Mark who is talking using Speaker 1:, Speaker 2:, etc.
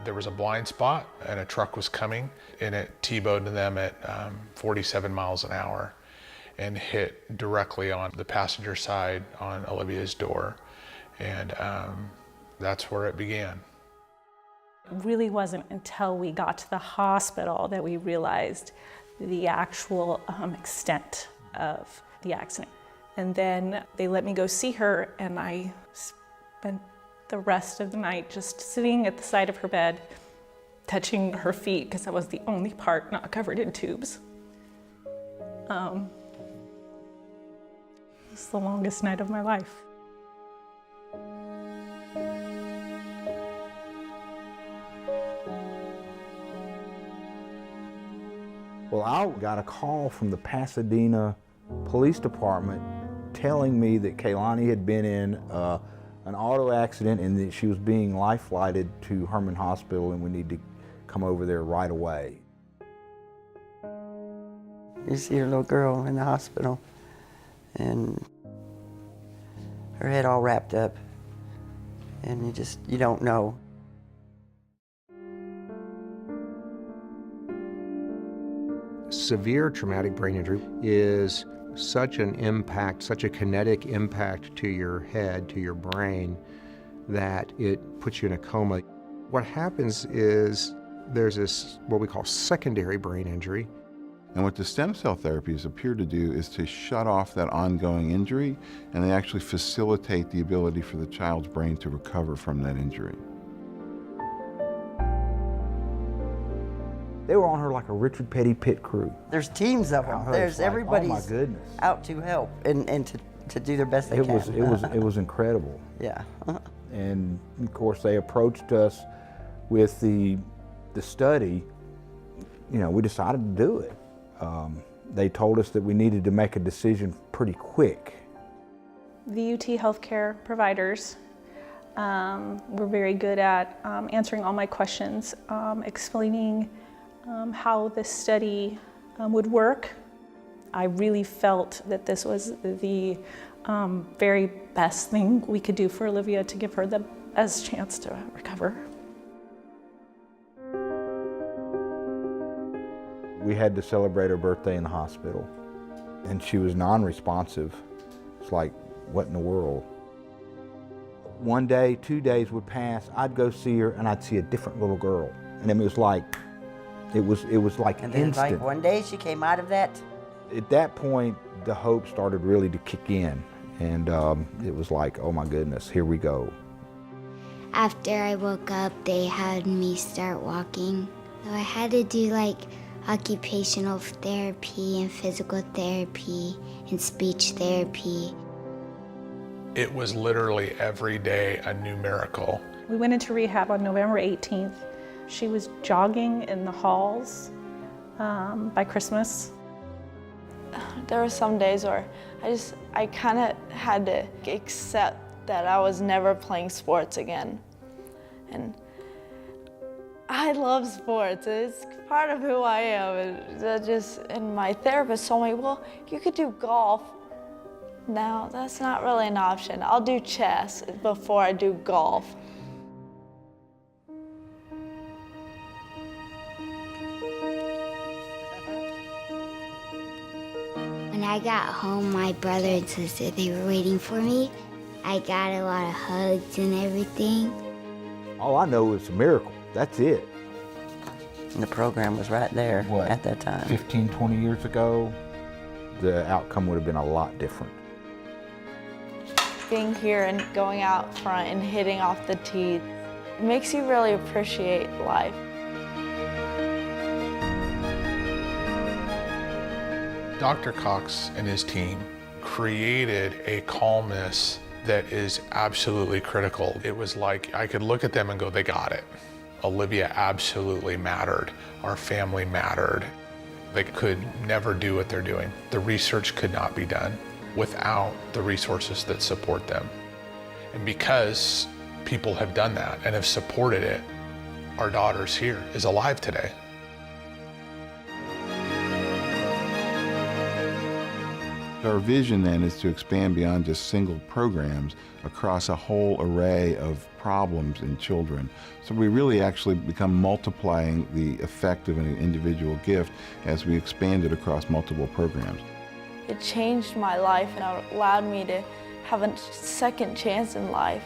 Speaker 1: There was a blind spot and a truck was coming and it T-boned them at 47 miles an hour and hit directly on the passenger side on Olivia's door. And that's where it began.
Speaker 2: It really wasn't until we got to the hospital that we realized the actual extent of the accident. And then they let me go see her, and I spent the rest of the night just sitting at the side of her bed, touching her feet, because that was the only part not covered in tubes. It's the longest night of my life.
Speaker 3: Well, I got a call from the Pasadena Police Department telling me that K'Lonnie had been in an auto accident and that she was being life-flighted to Herman Hospital and we need to come over there right away.
Speaker 4: You see your little girl in the hospital and her head all wrapped up and you don't know.
Speaker 5: Severe traumatic brain injury is such an impact, such a kinetic impact to your head, to your brain, that it puts you in a coma. What happens is there's this, what we call secondary brain injury.
Speaker 6: And what the stem cell therapies appear to do is to shut off that ongoing injury, and they actually facilitate the ability for the child's brain to recover from that injury.
Speaker 3: They were on her like a Richard Petty pit crew.
Speaker 4: There's teams of them. There's
Speaker 3: like,
Speaker 4: everybody's
Speaker 3: oh my goodness,
Speaker 4: out to help and to do their best they can.
Speaker 3: It was incredible.
Speaker 4: Yeah.
Speaker 3: And of course they approached us with the study. You know, we decided to do it. They told us that we needed to make a decision pretty quick.
Speaker 2: The UT healthcare providers were very good at answering all my questions, explaining how this study would work. I really felt that this was the very best thing we could do for Olivia to give her the best chance to recover.
Speaker 3: We had to celebrate her birthday in the hospital, and she was non-responsive. It's like, what in the world? One day, 2 days would pass, I'd go see her, and I'd see a different little girl. And it was like, it was like
Speaker 4: and then
Speaker 3: instant.
Speaker 4: like one day she came out of that.
Speaker 3: At that point, the hope started really to kick in. And it was like, oh my goodness, here we go.
Speaker 7: After I woke up, they had me start walking. So I had to do like occupational therapy and physical therapy and speech therapy.
Speaker 1: It was literally every day a new miracle.
Speaker 2: We went into rehab on November 18th. She was jogging in the halls by Christmas.
Speaker 8: There were some days where I kind of had to accept that I was never playing sports again. And I love sports. It's part of who I am. And my therapist told me, well, you could do golf. No, that's not really an option. I'll do chess before I do golf.
Speaker 7: When I got home, my brother and sister, they were waiting for me. I got a lot of hugs and everything.
Speaker 3: All I know is a miracle. That's it.
Speaker 4: And the program was right there at that time.
Speaker 3: 15, 20 years ago, the outcome would have been a lot different.
Speaker 8: Being here and going out front and hitting off the tee, it makes you really appreciate life.
Speaker 1: Dr. Cox and his team created a calmness that is absolutely critical. It was like I could look at them and go, they got it. Olivia absolutely mattered. Our family mattered. They could never do what they're doing. The research could not be done without the resources that support them. And because people have done that and have supported it, our daughter's here, is alive today.
Speaker 6: Our vision then is to expand beyond just single programs across a whole array of problems in children. So we really actually become multiplying the effect of an individual gift as we expand it across multiple programs.
Speaker 8: It changed my life and allowed me to have a second chance in life.